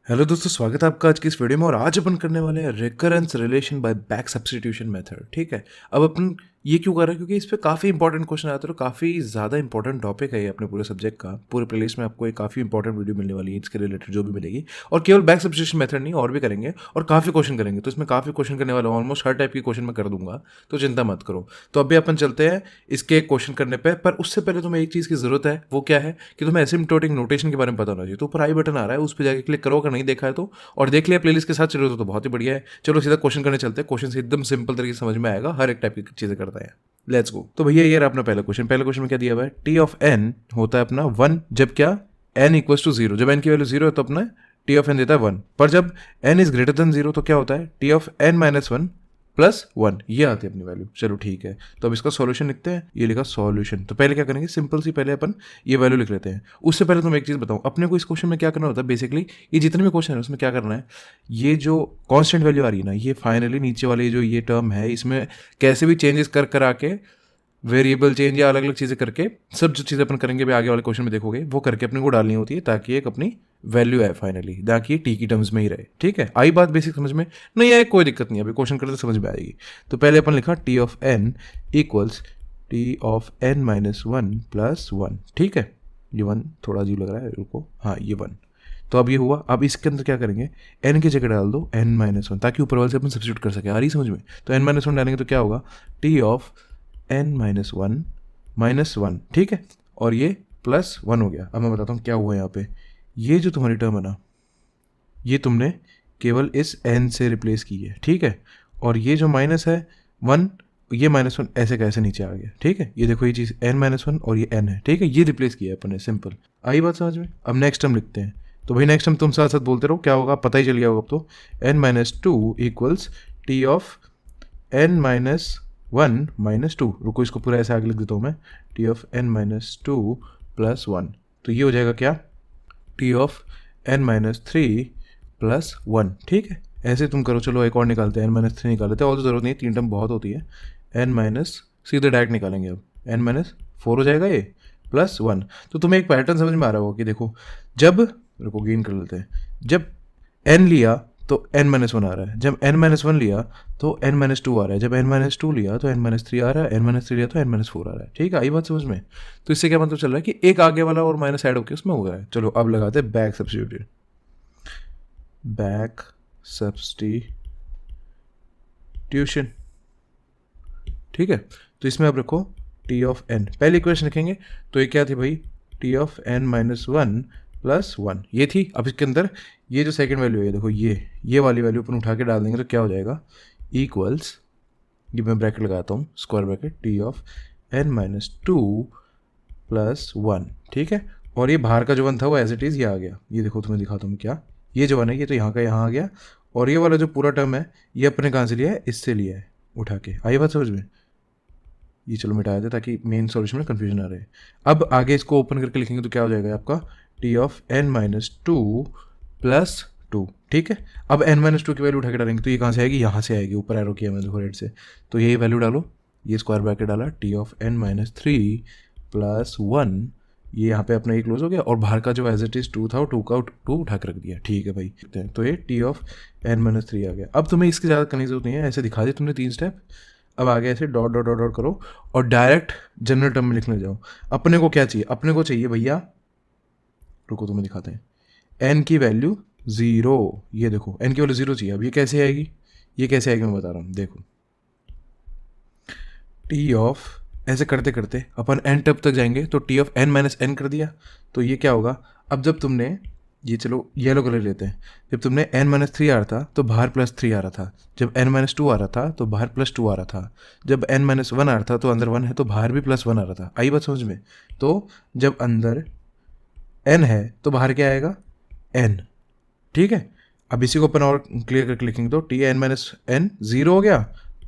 Hello दोस्तों, स्वागत है आपका आज की इस वीडियो में। और आज अपन करने वाले हैं recurrence relation buy back substitution method. ठीक है, अब अपन ये क्यों कर रहे हैं? क्योंकि इस पे काफ़ी इंपॉर्टेंट क्वेश्चन आते हैं और काफ़ी ज़्यादा इंपॉर्टेंट टॉपिक है ये अपने पूरे सब्जेक्ट का। पूरे प्लेलिस्ट में आपको एक काफ़ी इंपॉर्टेंट वीडियो मिलने वाली है इसके रिलेटेड जो भी मिलेगी। और केवल बैक सब्स्टिट्यूशन मेथड नहीं, और भी करेंगे और काफ़ी क्वेश्चन करेंगे। तो इसमें काफ़ी क्वेश्चन करने वाला हूँ, ऑलमोस्ट हर टाइप की क्वेश्चन मैं कर दूंगा, तो चिंता मत करो। तो अभी अपन चलते हैं इसके क्वेश्चन करने पर उससे पहले तुम्हें एक चीज़ की जरूरत है। वो क्या है कि तुम्हें एसिम्प्टोटिक नोटेशन के बारे में पता होना चाहिए। तो ऊपर आई बटन आ रहा है, उस पर जाकर क्लिक करो अगर नहीं देखा है तो। और देख लिया प्लेलिस्ट के साथ चलो तो बहुत ही बढ़िया है। चलो सीधा क्वेश्चन करने चलते हैं। क्वेश्चन से एकदम सिंपल तरीके से समझ में आएगा, हर एक टाइप की चीज़ें करता है। Let's go. तो भैया ये रहा अपना पहला क्वेश्चन में क्या दिया हुआ है? टी ऑफ एन होता है अपना 1 जब क्या एन इक्वल्स टू 0। जब एन की वैल्यू 0 है तो अपना टी ऑफ एन देता है 1। पर जब एन इज ग्रेटर देन 0 तो क्या होता है? T of N minus 1 plus 1, ये आती है अपनी वैल्यू। चलो ठीक है, तो अब इसका सॉल्यूशन लिखते हैं। ये लिखा सॉल्यूशन। तो पहले क्या करेंगे, सिंपल सी पहले अपन ये वैल्यू लिख लेते हैं। उससे पहले तुम एक चीज़ बताऊँ, अपने को इस क्वेश्चन में क्या करना होता है बेसिकली, ये जितने भी क्वेश्चन है उसमें क्या करना है, ये जो कांस्टेंट वैल्यू आ रही है ना, ये फाइनली नीचे वाली जो ये टर्म है, इसमें कैसे भी चेंजेस कर आके, वेरिएबल चेंज या अलग अलग चीज़ें करके, सब जो चीज़ें अपन करेंगे भी आगे वाले क्वेश्चन में देखोगे, वो करके अपने को डालनी होती है ताकि एक अपनी वैल्यू है फाइनली, ताकि ये टी की टर्म्स में ही रहे। ठीक है, आई बात बेसिक समझ में? नहीं आए कोई दिक्कत नहीं, अभी क्वेश्चन करते समझ में आएगी। तो पहले अपन लिखा T of N equals T of N minus 1 plus 1। ठीक है, ये 1 थोड़ा अजीब लग रहा है, रुको, हाँ ये 1। तो अब ये हुआ। अब इसके अंदर क्या करेंगे, एन की जगह डाल दो एन माइनस 1, ताकि ऊपर वाले से अपन सब्सिट्यूट कर सके। आ रही समझ में? तो एन माइनस 1 डालेंगे तो क्या होगा, T of N minus one. ठीक है, और ये प्लस 1 हो गया। अब मैं बताता हूँ क्या हुआ यहाँ पे। ये जो तुम्हारी टर्म है ना, ये तुमने केवल इस एन से रिप्लेस की है। ठीक है, और ये जो माइनस है 1, ये माइनस 1 ऐसे कैसे नीचे आ गया। ठीक है, ये देखो ये चीज़ एन माइनस 1 और ये एन है। ठीक है, ये रिप्लेस किया है अपन ने, सिंपल। आई बात समझ में? अब नेक्स्ट टर्म लिखते हैं। तो भाई नेक्स्ट टर्म तुम साथ साथ बोलते रहो, क्या होगा पता ही चल गया होगा अब तो। N minus 2 equals T of N minus 1 minus 2। रुको, इसको पूरा ऐसे आगे लिख देता हूँ मैं, T of N minus 2 plus 1। तो ये हो जाएगा क्या, T of N minus 3 plus 1। ठीक है, ऐसे तुम करो। चलो एक और निकालते हैं, एन माइनस 3 निकाल लेते हैं, और तो जरूरत नहीं, 3 टर्म बहुत होती है। एन माइनस, सीधे डायरेक्ट निकालेंगे अब, एन माइनस 4 हो जाएगा ये, प्लस 1। तो तुम्हें एक पैटर्न समझ में आ रहा होगा कि देखो, जब, रुको गेन कर लेते हैं, जब एन लिया तो एन माइनस 1 आ रहा है, जब एन माइनस 1 लिया तो एन माइनस 2 आ रहा है, जब एन माइनस 2 लिया तो एन माइनस 3 आ रहा है, एन माइनस 3 लिया तो एन माइनस 4 आ रहा है। ठीक है, आई बात समझ में? तो इससे क्या मतलब चल रहा है कि एक आगे वाला और माइनस ऐड होकर उसमें हो गया है। चलो अब लगाते हैं बैक सब्स्टिट्यूशन। Back substitution. ठीक है, तो इसमें अब रखो टी ऑफ एन, पहली इक्वेशन लिखेंगे तो ये क्या थी भाई, T of N minus 1 plus 1, ये थी। अब इसके अंदर ये जो सेकंड वैल्यू है, देखो ये वाली वैल्यू अपन उठा के डाल देंगे तो क्या हो जाएगा, इक्वल्स, ये मैं ब्रैकेट लगाता हूँ, square bracket, T of N minus 2 plus 1। ठीक है, और ये बाहर का जो 1 था वो एज इट इज़ ये आ गया। ये देखो तुम्हें दिखाता हूँ क्या, ये जो 1 है ये तो यहाँ का यहाँ आ गया, और ये वाला जो पूरा टर्म है ये अपने कहाँ से लिया है, इससे लिया है उठा के। आई बात समझ में? ये चलो मिटा देते ताकि मेन सॉल्यूशन में कंफ्यूजन ना रहे। अब आगे इसको ओपन करके लिखेंगे तो क्या हो जाएगा आपका, T of N minus 2 plus 2। ठीक है, अब एन माइनस 2 की वैल्यू उठा के डालेंगे तो ये कहाँ से आएगी, यहाँ से आएगी, ऊपर एरो किया मैंने देखो रेड से। तो यही वैल्यू डालो, ये स्क्वायर ब्रैकेट डाला, T of N minus 3 plus 1, ये यहाँ पे अपना ये क्लोज हो गया, और बाहर का जो एज इट इज 2 था, 2 का 2 उठा के रख दिया। ठीक है भाई, तो ये टी ऑफ एन माइनस 3 आ गया। अब तुम्हें इसकी ज़्यादा करने की जरूरत नहीं है, ऐसे दिखा दिया तुमने 3 स्टेप। अब आगे ऐसे डॉट डॉट डॉट डॉट करो और डायरेक्ट जनरल टर्म में लिखने जाओ। अपने को क्या चाहिए, अपने को चाहिए भैया, रुको तुम्हें दिखाते हैं, एन की वैल्यू 0। ये देखो एन की वैल्यू 0 चाहिए। अब ये कैसे आएगी, ये कैसे आएगी मैं बता रहा हूँ, देखो टी ऑफ, ऐसे करते करते अपन एन टर्म तक जाएंगे तो T of N minus N कर दिया। तो ये क्या होगा, अब जब तुमने ये, चलो येलो कलर लेते हैं, जब तुमने n माइनस 3 आ रहा था तो बाहर प्लस 3 आ रहा था, जब n माइनस 2 आ रहा था तो बाहर प्लस 2 आ रहा था, जब n माइनस 1 आ रहा था तो अंदर 1 है तो बाहर भी प्लस 1 आ रहा था। आई बात समझ में? तो जब अंदर n है तो बाहर क्या आएगा, n। ठीक है, अब इसी को अपन और क्लियर करके लिखेंगे तो टी एन माइनस एन 0 हो गया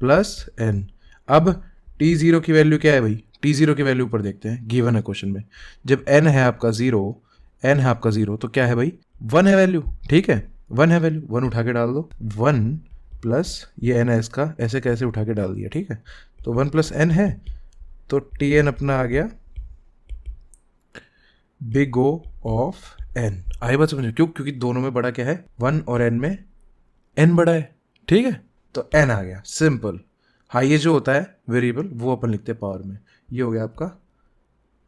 प्लस n। अब t0 की वैल्यू क्या है भाई, t0 की वैल्यू ऊपर देखते हैं, गिवन है क्वेश्चन में, जब n है आपका 0, n है आपका 0 तो क्या है भाई, 1 है वैल्यू। ठीक है, 1 है वैल्यू, 1 उठा के डाल दो, 1 प्लस ये n है इसका, ऐसे कैसे उठा के डाल दिया। ठीक है, तो 1 प्लस n है तो टी एन अपना आ गया बिग ओ ऑफ n। आई बात समझ में? क्यों? क्योंकि दोनों में बड़ा क्या है? 1 और n में n बड़ा है, ठीक है, तो n आ गया, सिंपल। हाँ, ये जो होता है वेरिएबल वो अपन लिखते हैं पावर में। ये हो गया आपका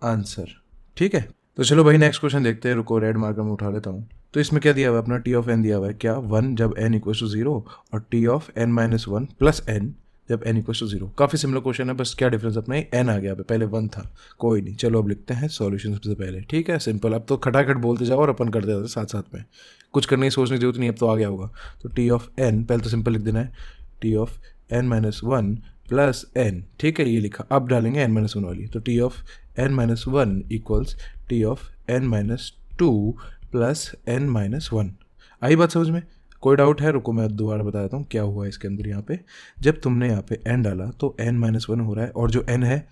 आंसर, ठीक है। तो चलो भाई नेक्स्ट क्वेश्चन देखते हैं, रुको रेड मार्कर में उठा लेता हूँ। तो इसमें क्या दिया हुआ है? अपना टी ऑफ एन दिया हुआ है, क्या 1 जब n इक्वल टू 0 और T of n minus 1 plus n जब n इक्वल टू 0। काफ़ी सिमिलर क्वेश्चन है, बस क्या डिफरेंस अपना n आ गया, पहले 1 था, कोई नहीं। चलो अब लिखते हैं सॉल्यूशन सबसे पहले, ठीक है, सिंपल। अब तो खटाखट बोलते जाओ और अपन करते जाते साथ साथ में, कुछ करने की सोचने की जरूरत नहीं, अब तो आ गया होगा। तो टी ऑफ n पहले तो सिंपल लिख देना है, T of n minus 1 plus n, ठीक है, ये लिखा। अब डालेंगे n माइनस 1 वाली, तो T of n minus 1 equals T of n minus 2 plus n minus 1। आई बात समझ में? कोई डाउट है? रुको मैं दोबारा बता देता हूँ क्या हुआ इसके अंदर। यहाँ पे जब तुमने यहाँ पे n डाला तो n माइनस 1 हो रहा है, और जो n है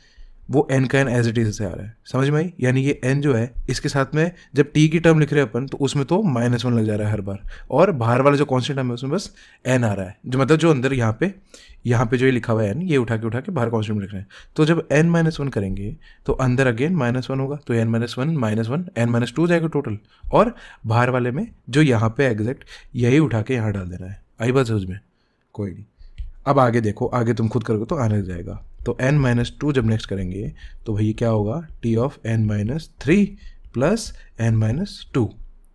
वो n का n एज इट इज से आ रहा है, समझ में आई? यानी ये n जो है इसके साथ में जब t की टर्म लिख रहे हैं अपन तो उसमें तो माइनस 1 लग जा रहा है हर बार, और बाहर वाला जो कॉन्स्टेंट टर्म है उसमें बस n आ रहा है, जो मतलब जो अंदर यहाँ पे जो ये लिखा हुआ है n, ये उठा के बाहर कॉन्स्टेंट लिख रहे हैं। तो जब n माइनस 1 करेंगे तो अंदर अगेन माइनस 1 होगा, तो n minus 1 minus 1 n minus 2 जाएगा टोटल, और बाहर वाले में जो यहाँ पे एग्जैक्ट यही उठा के यहाँ डाल देना है। आई बात समझ में? कोई नहीं, अब आगे देखो, आगे तुम खुद करोगे तो आने लग जाएगा। तो n माइनस 2 जब नेक्स्ट करेंगे तो भाई क्या होगा? T of n minus 3 plus n minus 2,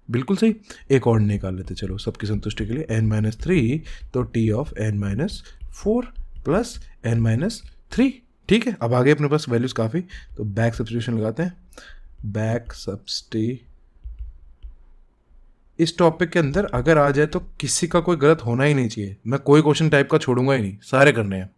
बिल्कुल सही। एक और निकाल लेते चलो सबकी संतुष्टि के लिए, n माइनस 3, तो T of n minus 4 plus n minus 3, ठीक है। अब आगे अपने पास वैल्यूज काफ़ी, तो बैक सब्स्टिट्यूशन लगाते हैं। बैक सब्स्टिट्यूशन इस टॉपिक के अंदर अगर आ जाए तो किसी का कोई गलत होना ही नहीं चाहिए, मैं कोई क्वेश्चन टाइप का छोड़ूंगा ही नहीं, सारे करने हैं।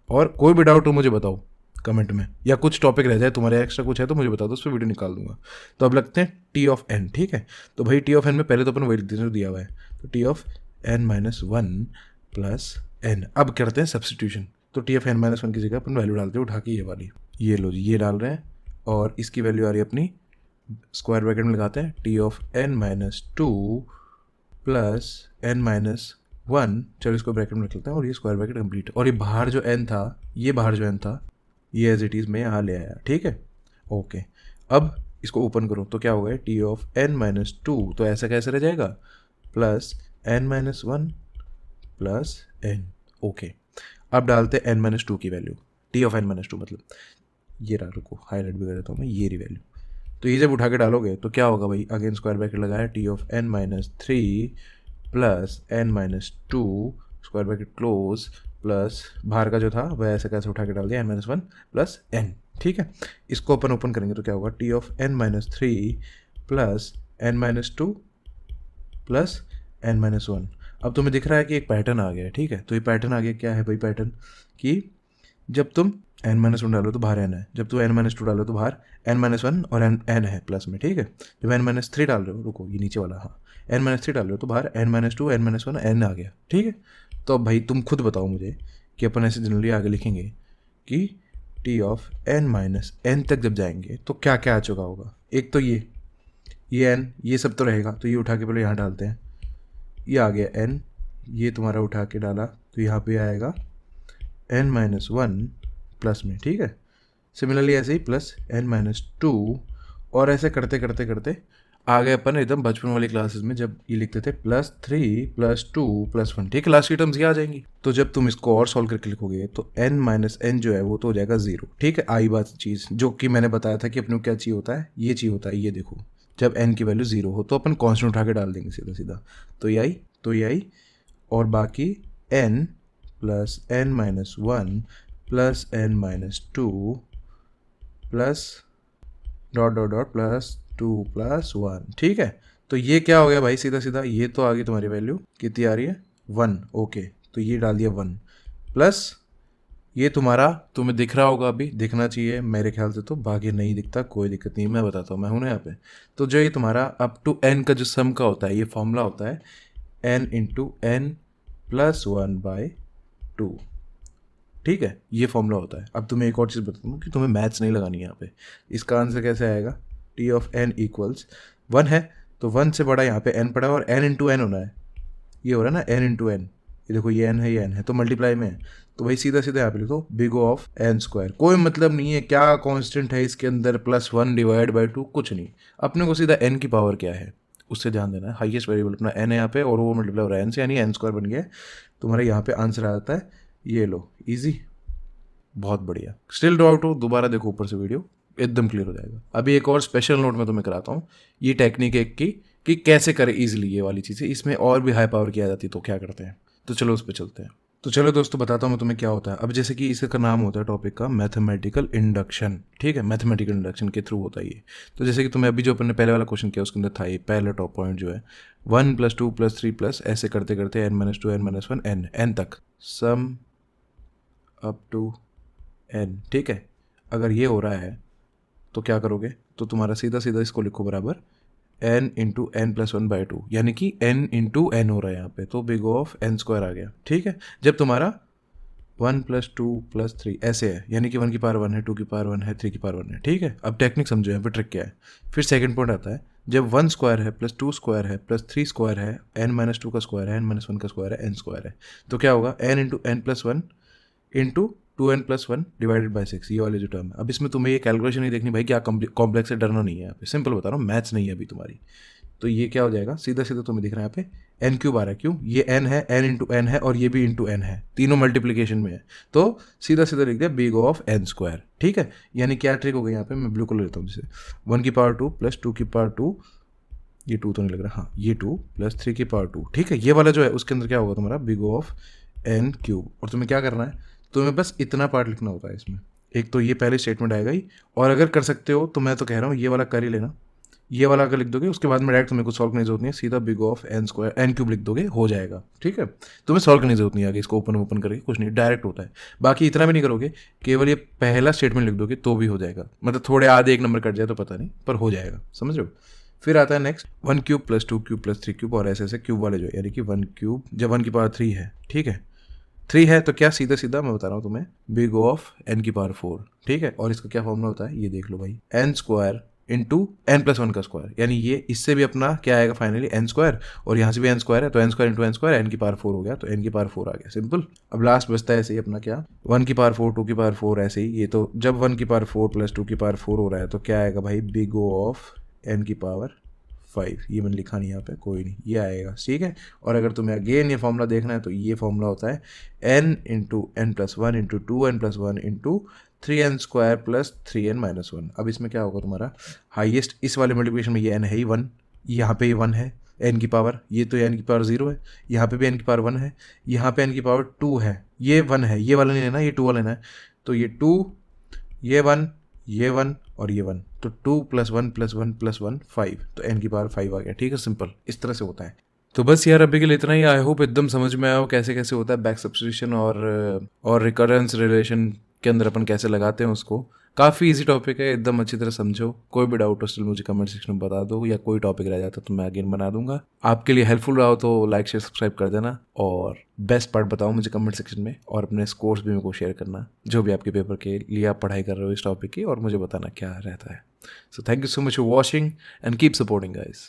और कोई भी डाउट हो मुझे बताओ कमेंट में, या कुछ टॉपिक रह जाए तुम्हारे एक्स्ट्रा कुछ है तो मुझे बता दो, उस पर वीडियो निकाल दूंगा। तो अब लगते हैं टी ऑफ एन, ठीक है। तो भाई टी ऑफ एन में पहले तो अपन वही लिख देते जो दिया हुआ है, तो T of N minus 1 plus N. अब करते हैं सब्सटीट्यूशन, तो टी ऑफ एन माइनस 1 की जगह अपन वैल्यू डालते हैं उठा के ये वाली, ये लो जी, ये डाल रहे हैं, और इसकी वैल्यू आ रही है अपनी, स्क्वायर ब्रैकेट में लगाते हैं, T of N minus 2 plus N minus 1, चलो इसको ब्रैकेट में रख लेते हैं, और ये स्क्वायर ब्रैकेट कंप्लीट। और ये बाहर जो n था, ये बाहर जो n था ये एज इट इज़ में यहाँ ले आया, ठीक है, ओके। अब इसको ओपन करो तो क्या होगा? टी ऑफ एन माइनस 2, तो ऐसा कैसे रह जाएगा? Plus N minus 1 plus N, okay. अब डालते हैं एन माइनस 2 की value, T of N minus 2 मतलब ये रहा, रुको हाईलाइट भी कर देता हूँ मैं, ये रही वैल्यू। तो ये जब उठा के डालोगे तो क्या होगा भाई? अगेन स्क्वायर ब्रैकेट लगाया, T of N minus 3 plus N minus 2, square bracket close, plus बाहर का जो था वह ऐसे कैसे उठा के डाल दिया, एन माइनस 1 प्लस एन, ठीक है। इसको अपन ओपन करेंगे तो क्या होगा? T of N minus 3 plus N minus 2 plus N minus 1। अब तुम्हें दिख रहा है कि एक पैटर्न आ गया है, ठीक है। तो ये पैटर्न आ गया, क्या है भाई पैटर्न? कि जब तुम एन माइनस 1 डालो तो बाहर एन है, जब तुम एन माइनस 2 डालो तो बाहर एन माइनस 1 और एन है प्लस में, ठीक है। जब एन माइनस 3 डाल रहे हो, रुको ये नीचे वाला, हाँ, एन माइनस 3 डाल रहे हो तो बाहर N minus 2 N minus 1 N आ गया, ठीक है। तो अब भाई तुम खुद बताओ मुझे कि अपन ऐसे जनरली आगे लिखेंगे कि T of N minus N तक जब जाएंगे तो क्या क्या आ चुका होगा? एक तो ये एन, ये सब तो रहेगा, तो ये उठा के पहले यहाँ डालते हैं, ये आ गया एन, ये तुम्हारा उठा के डाला तो यहाँ पे आएगा एन माइनस 1 प्लस में, ठीक है। सिमिलरली ऐसे ही प्लस एन माइनस 2, और ऐसे करते करते करते आ गए अपन एकदम बचपन वाली क्लासेस में जब ये लिखते थे प्लस 3 प्लस 2 प्लस 1, ठीक है। लास्ट की टर्म्स ये आ जाएंगी। तो जब तुम इसको और सॉल्व करके लिखोगे तो एन माइनस एन जो है वो तो हो जाएगा 0, ठीक है। आई बात चीज़ जो कि मैंने बताया था कि अपने को क्या चाहिए होता है, ये चाहिए होता है, ये देखो, जब एन की वैल्यू 0 हो तो अपन कॉन्स्टेंट उठा के डाल देंगे सीधा सीधा, तो ये आई, और बाकी N plus N minus 1 plus N minus 2 plus dot dot dot plus 2 plus 1, ठीक है। तो ये क्या हो गया भाई? सीधा सीधा ये तो आ गई तुम्हारी वैल्यू, कितनी आ रही है? 1, ओके। तो ये डाल दिया 1 प्लस ये तुम्हारा, तुम्हें दिख रहा होगा, अभी दिखना चाहिए मेरे ख्याल से, तो बाकी नहीं दिखता कोई दिक्कत नहीं, मैं बताता हूँ, मैं हूँ ना यहाँ पे। तो जो ये तुम्हारा अप टू एन का जो सम का होता है, ये फॉर्मूला होता है एन इंटू एन प्लस 1/2, ठीक है, ये फॉर्मूला होता है। अब तुम्हें एक और चीज़ बताता हूँ कि तुम्हें मैथ्स नहीं लगानी है यहाँ पे। इसका आंसर कैसे आएगा? टी ऑफ एन इक्वल्स 1 है, तो 1 से बड़ा यहाँ पे एन पड़ा है, और एन इंटू एन होना है, ये हो रहा है ना, एन इंटू एन, ये देखो ये एन है, ये एन है, तो मल्टीप्लाई में है, तो भाई सीधा सीधा यहाँ पे लिखो big O of N square. कोई मतलब नहीं है क्या कांस्टेंट है इसके अंदर, +1/2 कुछ नहीं, अपने को सीधा एन की पावर क्या है उससे ध्यान देना है। हाईएस्ट वेरिएबल अपना n है यहाँ पे और वो मल्टीप्लाई हो रहा है n से, यानी n स्क्वायर बन गया है। तुम्हारे यहाँ पे आंसर आ जाता है, ये लो, इजी, बहुत बढ़िया। स्टिल डाउट हो दोबारा देखो ऊपर से वीडियो, एकदम क्लियर हो जाएगा। अभी एक और स्पेशल नोट मैं तुम्हें कराता हूँ, ये टेक्निक एक की कि कैसे करें इजीली ये वाली चीज़ें, इसमें और भी हाई पावर की आ जाती तो क्या करते हैं। तो चलो उस पर चलते हैं। तो चलो दोस्तों बताता हूँ मैं तुम्हें क्या होता है। अब जैसे कि इसका नाम होता है टॉपिक का मैथमेटिकल इंडक्शन, ठीक है, मैथमेटिकल इंडक्शन के थ्रू होता है ये। तो जैसे कि तुम्हें अभी जो अपन ने पहले वाला क्वेश्चन किया उसके अंदर था ये पहला टॉप पॉइंट जो है 1 + 2 + 3 प्लस ऐसे करते करते n - 2 n - 1 n तक, सम अप टू n, ठीक है। अगर ये हो रहा है तो क्या करोगे, तो तुम्हारा सीधा सीधा इसको लिखो बराबर n × n+1/2, यानी कि n × n हो रहा है यहाँ पे, तो बिग ऑफ n² आ गया, ठीक है। जब तुम्हारा 1 + 2 + 3 ऐसे है, यानी कि 1 की पावर 1 है, 2 की पावर 1 है, 3 की पावर 1 है, ठीक है। अब टेक्निक समझो यहाँ पे ट्रिक क्या है। फिर सेकंड पॉइंट आता है, जब 1² है +2² है +3² है n - 2 का स्क्वायर है n - 1 का स्क्वायर है n² है, तो क्या होगा n × n+1 × 2n+1 / 6, ये वाली जो टर्म है। अब इसमें तुम्हें ये कैलकुलेशन नहीं देखनी भाई, क्या कॉम्प्लेक्स से डरना नहीं है यहाँ पे, सिंपल बता रहा हूँ, मैथ्स नहीं है अभी तुम्हारी। तो ये क्या हो जाएगा, सीधा सीधा तुम्हें दिख रहा है यहाँ पे n³ आ रहा है, क्यों, ये n है, n × n है और ये भी × n है, तीनों मल्टीप्लीकेशन में है, तो सीधा सीधा लिख दिया बिग ऑफ n², ठीक है। यानी क्या ट्रिक हो गई यहाँ पे, मैं ब्लू कलर लेता हूँ जैसे 1 की पावर 2 + 2 की पावर 2, ये 2 तो नहीं लग रहा, हाँ ये 2 + 3 की पावर 2, ठीक है। ये वाला जो है उसके अंदर क्या होगा तुम्हारा बिग ऑफ n³, और तुम्हें क्या करना है, तुम्हें बस इतना पार्ट लिखना होता है इसमें। एक तो ये पहले स्टेटमेंट आएगा ही, और अगर कर सकते हो तो मैं तो कह रहा हूँ ये वाला कर ही लेना, ये वाला अगर लिख दोगे उसके बाद में डायरेक्ट तुम्हें कुछ सॉल्व करने की जरूरत नहीं है, सीधा बिग ऑफ n³ लिख दोगे, हो जाएगा, ठीक है। तुम्हें सॉल्व करने की जरूरत नहीं आगे, इसको ओपन करके कुछ नहीं, डायरेक्ट होता है। बाकी इतना भी नहीं करोगे, केवल ये पहला स्टेटमेंट लिख दोगे तो भी हो जाएगा, मतलब थोड़े आधे एक नंबर कट जाए तो पता नहीं, पर हो जाएगा, समझ रहे हो। फिर आता है नेक्स्ट 1³ + 2³ + 3³ और ऐसे ऐसे क्यूब वाले जो है, यानी कि 1³ जब 1 की पावर 3 है, ठीक है, 3 है तो क्या सीधा सीधा मैं बता रहा हूँ तुम्हें बिग ऑफ n की पावर 4, ठीक है। और इसका क्या फॉर्मूला होता है ये देख लो भाई, n² × n+1 का स्क्वायर, यानी ये इससे भी अपना क्या आएगा फाइनली n² और यहाँ से भी n² है, तो n² × n² n की पावर 4 हो गया, तो n की पावर 4 आ गया, सिंपल। अब लास्ट बचता है ऐसे ही अपना क्या 1 की पावर 4 2 की पावर 4 ऐसे ही, ये तो जब 1 की पावर 4 + 2 की पावर 4 हो रहा है तो क्या आएगा भाई बिग ऑफ n की पावर 5, ये मैंने लिखा नहीं यहाँ पे, कोई नहीं, ये आएगा, ठीक है। और अगर तुम्हें अगेन ये फॉर्मूला देखना है तो ये फॉर्मूला होता है n × n+1 × 2n+1 × 3n² + 3n - 1। अब इसमें क्या होगा तुम्हारा हाईएस्ट, इस वाले मल्टीप्लिकेशन में ये n है ही 1, यहाँ पे ये 1 है n की पावर, ये तो n की पावर 0 है, यहाँ पे भी n की पावर 1 है, यहाँ पे n की पावर 2 है, ये 1 है, ये वाला नहीं लेना, ये 2 वाला लेना है, तो ये 2, ये 1, ये 1 और ये 1, तो 2 + 1 + 1 + 1 5, तो n की पावर 5 आ गया, ठीक है, सिंपल इस तरह से होता है। तो बस यार अभी के लिए इतना ही। आई होप एकदम समझ में आया हो कैसे कैसे होता है बैक सब्स्टिट्यूशन और रिकरेंस रिलेशन के अंदर अपन कैसे लगाते हैं उसको। काफ़ी इजी टॉपिक है, एकदम अच्छी तरह समझो। कोई भी डाउट हो स्टिल मुझे कमेंट सेक्शन में बता दो, या कोई टॉपिक रह जाता तो मैं अगेन बना दूंगा। आपके लिए हेल्पफुल रहा हो तो लाइक शेयर सब्सक्राइब कर देना, और बेस्ट पार्ट बताओ मुझे कमेंट सेक्शन में, और अपने स्कोर्स भी मेरे को शेयर करना, जो भी आपके पेपर के लिए आप पढ़ाई कर रहे हो इस टॉपिक की, और मुझे बताना क्या रहता है। So thank you so much for watching and keep supporting guys.